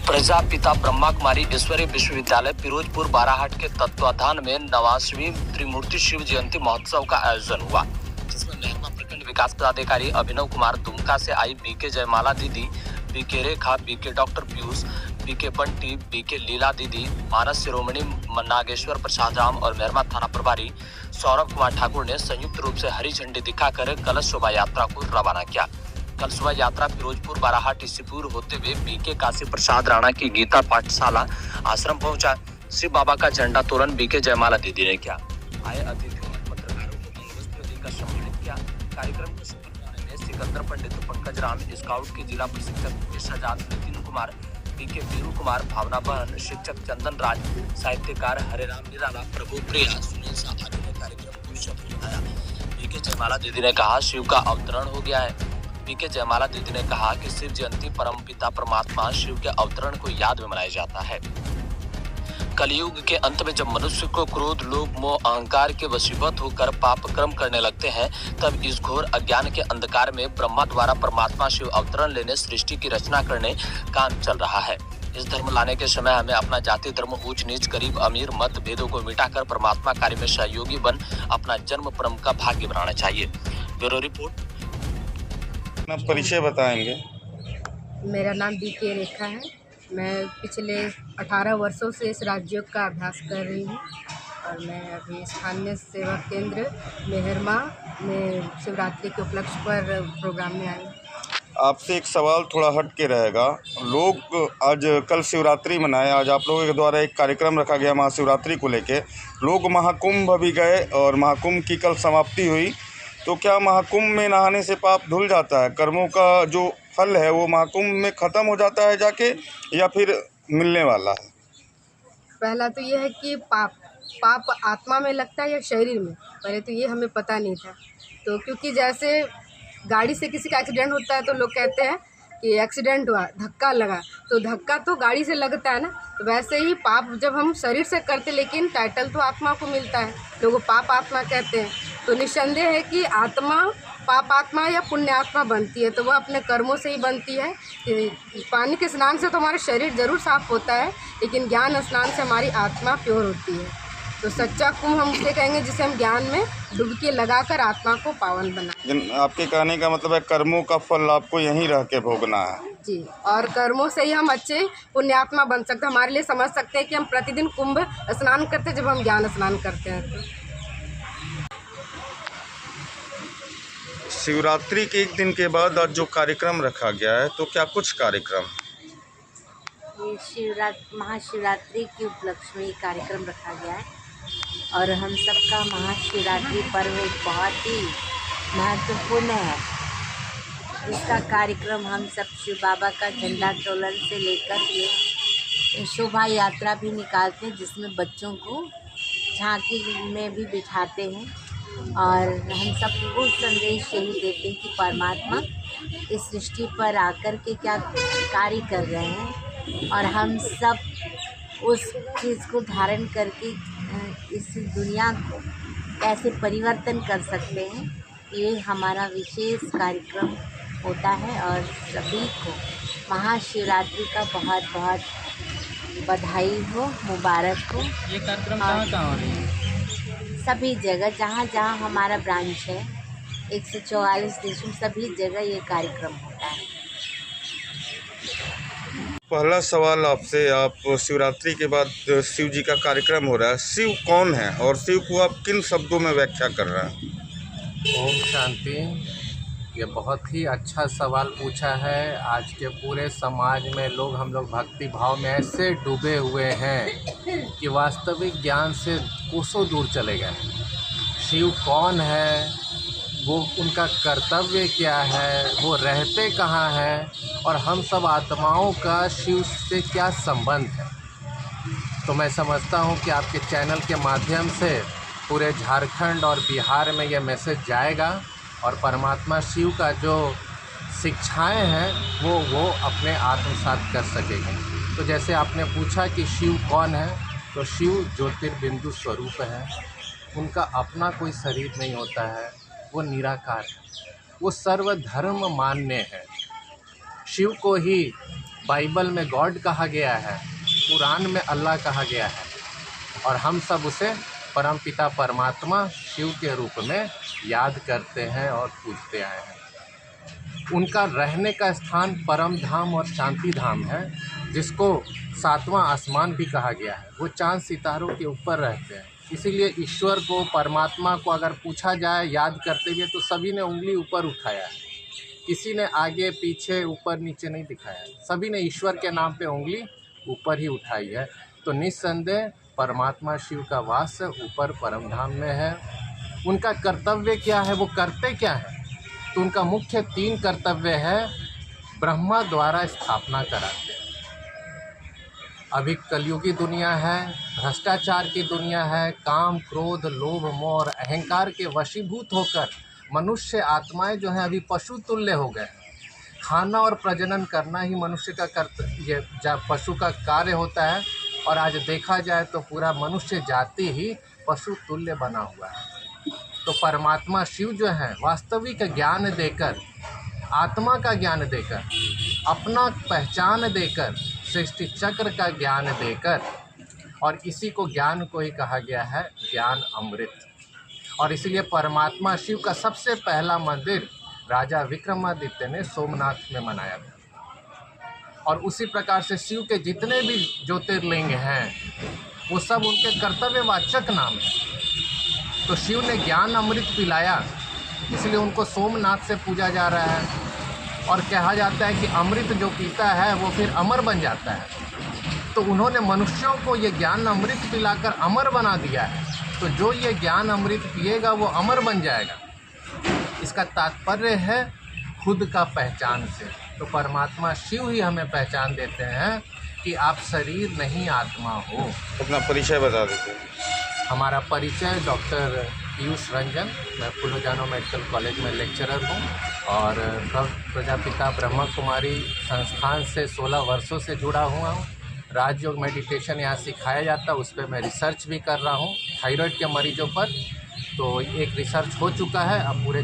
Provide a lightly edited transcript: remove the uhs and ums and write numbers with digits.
प्रजापिता ब्रह्मा कुमारी ईश्वरीय विश्वविद्यालय फिरोजपुर बाराहाट के तत्वाधान में 89वीं त्रिमूर्ति शिव जयंती महोत्सव का आयोजन हुआ, जिसमें मेहरमा प्रखंड विकास पदाधिकारी अभिनव कुमार दुमका से आई BK Jayamala Didi, BK Rekha, BK doctor Piyush, BK Bunty, BK Leela Didi, मानस शिरोमणि नागेश्वर प्रसाद राम और मेहरमा थाना प्रभारी सौरभ कुमार ठाकुर ने संयुक्त रूप से हरी झंडी दिखाकर कलश शोभा यात्रा को रवाना किया। कल शोभा यात्रा फिरोजपुर बाराहाट ईसीपुर होते हुए बीके काशी प्रसाद राणा की गीता पाठशाला आश्रम पहुंचा। शिव बाबा का झंडा तोरण बीके जयमाला दीदी ने किया। आए अतिथियों ने पत्रकारों को अंगवस्त्र देकर सम्मानित किया। कार्यक्रम को सफल बनाने में सिकंदर पंडित, पंकज राम, स्काउट के जिला प्रशिक्षक शहजाद नितिन कुमार, बीके वीरू कुमार, भावना बहन, शिक्षक चंदन राज, साहित्यकार हरे राम निराला, प्रभु प्रिया, सुनील साहनी ने कार्यक्रम को सफल बनाया। बीके जयमाला दीदी ने कहा, शिव का अवतरण हो गया है। बीके जयमाला दीदी ने कहा कि शिव जयंती परमपिता परमात्मा शिव के अवतरण को याद में मनाया जाता है। कलयुग के अंत में जब मनुष्य को क्रोध, लोभ, मोह, अहंकार के वशीभूत होकर पाप कर्म करने लगते हैं, तब इस घोर अज्ञान के अंधकार में ब्रह्मा द्वारा परमात्मा शिव अवतरण लेने सृष्टि की रचना करने काम चल रहा है। इस धर्म लाने के समय हमें अपना जाति धर्म, ऊंच नीच, गरीब अमीर मत भेदों को मिटाकर परमात्मा कार्य में सहयोगी बन अपना जन्म परम का भाग्य बनाना चाहिए। Bureau report. अपना परिचय बताएंगे। मेरा नाम बीके रेखा है। मैं पिछले 18 वर्षों से इस राजयोग का अभ्यास कर रही हूँ और मैं अभी स्थानीय सेवा केंद्र मेहरमा में शिवरात्रि के उपलक्ष्य पर प्रोग्राम में आई हूँ। आपसे एक सवाल थोड़ा हट के रहेगा। लोग आज कल शिवरात्रि मनाए, आज आप लोगों के द्वारा एक कार्यक्रम रखा गया महाशिवरात्रि को लेके। लोग महाकुंभ भी गए और महाकुंभ की कल समाप्ति हुई, तो क्या महाकुंभ में नहाने से पाप धुल जाता है? कर्मों का जो फल है वो महाकुंभ में ख़त्म हो जाता है जाके, या फिर मिलने वाला है? पहला तो ये है कि पाप आत्मा में लगता है या शरीर में, पहले तो ये हमें पता नहीं था। तो क्योंकि जैसे गाड़ी से किसी का एक्सीडेंट होता है तो लोग कहते हैं कि एक्सीडेंट हुआ, धक्का लगा, तो धक्का तो गाड़ी से लगता है ना। तो वैसे ही पाप जब हम शरीर से करते, लेकिन टाइटल तो आत्मा को मिलता है, लोग पाप आत्मा कहते हैं। तो निस्संदेह है कि आत्मा पाप आत्मा या पुण्य आत्मा बनती है, तो वह अपने कर्मों से ही बनती है। पानी के स्नान से तो हमारा शरीर ज़रूर साफ होता है, लेकिन ज्ञान स्नान से हमारी आत्मा प्योर होती है। तो सच्चा कुंभ हम उसे कहेंगे जिसे हम ज्ञान में डुबकी लगाकर आत्मा को पावन बनाएं। आपके कहने का मतलब है कर्मों का फल आपको यहीं रह के भोगना है। जी, और कर्मों से ही हम अच्छे पुण्यात्मा बन सकते हैं। हमारे लिए समझ सकते हैं कि हम प्रतिदिन कुंभ स्नान करते हैं जब हम ज्ञान स्नान करते हैं। तो शिवरात्रि के एक दिन के बाद आज जो कार्यक्रम रखा गया है, तो क्या कुछ कार्यक्रम? ये महाशिवरात्रि के उपलक्ष्य में कार्यक्रम रखा गया है और हम सबका महाशिवरात्रि पर्व एक बहुत ही महत्वपूर्ण है। इसका कार्यक्रम हम सब शिव बाबा का झंडा तोलन से लेकर के शोभा यात्रा भी निकालते हैं, जिसमें बच्चों को झांकी में भी बिठाते हैं और हम सबको संदेश यही देते हैं कि परमात्मा इस सृष्टि पर आकर के क्या कार्य कर रहे हैं और हम सब उस चीज़ को धारण करके इस दुनिया को कैसे परिवर्तन कर सकते हैं, ये हमारा विशेष कार्यक्रम होता है। और सभी को महाशिवरात्रि का बहुत बहुत बधाई हो, मुबारक हो। ये कार्यक्रम कहाँ हो रही है? सभी जगह जहाँ जहाँ हमारा ब्रांच है 144 देशों, सभी जगह ये कार्यक्रम होता है। पहला सवाल आपसे, आप शिवरात्रि के बाद शिव जी का कार्यक्रम हो रहा है, शिव कौन है और शिव को आप किन शब्दों में व्याख्या कर रहे हैं? ओम शांति। ये बहुत ही अच्छा सवाल पूछा है। आज के पूरे समाज में हम लोग भक्ति भाव में ऐसे डूबे हुए हैं कि वास्तविक ज्ञान से कोसों दूर चले गए। शिव कौन है, वो उनका कर्तव्य क्या है, वो रहते कहाँ हैं और हम सब आत्माओं का शिव से क्या संबंध है। तो मैं समझता हूँ कि आपके चैनल के माध्यम से पूरे झारखंड और बिहार में ये मैसेज जाएगा और परमात्मा शिव का जो शिक्षाएं हैं वो अपने आत्मसात कर सकेंगे। तो जैसे आपने पूछा कि शिव कौन है, तो शिव ज्योतिर्बिंदु स्वरूप है। उनका अपना कोई शरीर नहीं होता है, वो निराकार है, वो सर्वधर्म मान्य है। शिव को ही बाइबल में गॉड कहा गया है, कुरान में अल्लाह कहा गया है, और हम सब उसे परमपिता परमात्मा शिव के रूप में याद करते हैं और पूजते आए हैं। उनका रहने का स्थान परम धाम और शांति धाम है, जिसको 7वां आसमान भी कहा गया है। वो चांद सितारों के ऊपर रहते हैं। इसीलिए ईश्वर को, परमात्मा को अगर पूछा जाए याद करते हुए, तो सभी ने उंगली ऊपर उठाया है। किसी ने आगे पीछे ऊपर नीचे नहीं दिखाया है। सभी ने ईश्वर के नाम पे उंगली ऊपर ही उठाई है। तो निस्संदेह परमात्मा शिव का वास ऊपर परमधाम में है। उनका कर्तव्य क्या है, वो करते क्या है? तो उनका मुख्य 3 कर्तव्य है। ब्रह्मा द्वारा स्थापना कराते हैं। अभी कलयुगी दुनिया है, भ्रष्टाचार की दुनिया है, काम, क्रोध, लोभ, मोह और अहंकार के वशीभूत होकर मनुष्य आत्माएं जो हैं अभी पशु तुल्य हो गए। खाना और प्रजनन करना ही मनुष्य का पशु का कार्य होता है, और आज देखा जाए तो पूरा मनुष्य जाति ही पशु तुल्य बना हुआ है। तो परमात्मा शिव जो हैं वास्तविक ज्ञान देकर, आत्मा का ज्ञान देकर, अपना पहचान देकर, सृष्टि चक्र का ज्ञान देकर, और इसी को ज्ञान को ही कहा गया है ज्ञान अमृत। और इसीलिए परमात्मा शिव का सबसे पहला मंदिर राजा विक्रमादित्य ने सोमनाथ में बनाया था। और उसी प्रकार से शिव के जितने भी ज्योतिर्लिंग हैं वो सब उनके कर्तव्यवाचक नाम हैं। तो शिव ने ज्ञान अमृत पिलाया, इसलिए उनको सोमनाथ से पूजा जा रहा है। और कहा जाता है कि अमृत जो पीता है वो फिर अमर बन जाता है। तो उन्होंने मनुष्यों को ये ज्ञान अमृत पिलाकर अमर बना दिया है। तो जो ये ज्ञान अमृत पिएगा वो अमर बन जाएगा। इसका तात्पर्य है खुद का पहचान से। तो परमात्मा शिव ही हमें पहचान देते हैं कि आप शरीर नहीं आत्मा हो। अपना परिचय बता देते हैं। हमारा परिचय डॉक्टर पीयूष रंजन, मैं फूलोजानो मेडिकल कॉलेज में लेक्चरर हूँ और प्रजापिता ब्रह्मा कुमारी संस्थान से 16 वर्षों से जुड़ा हुआ हूँ। राजयोग मेडिटेशन यहाँ सिखाया जाता है, उस पर मैं रिसर्च भी कर रहा हूँ थायराइड के मरीजों पर। तो एक रिसर्च हो चुका है, अब पूरे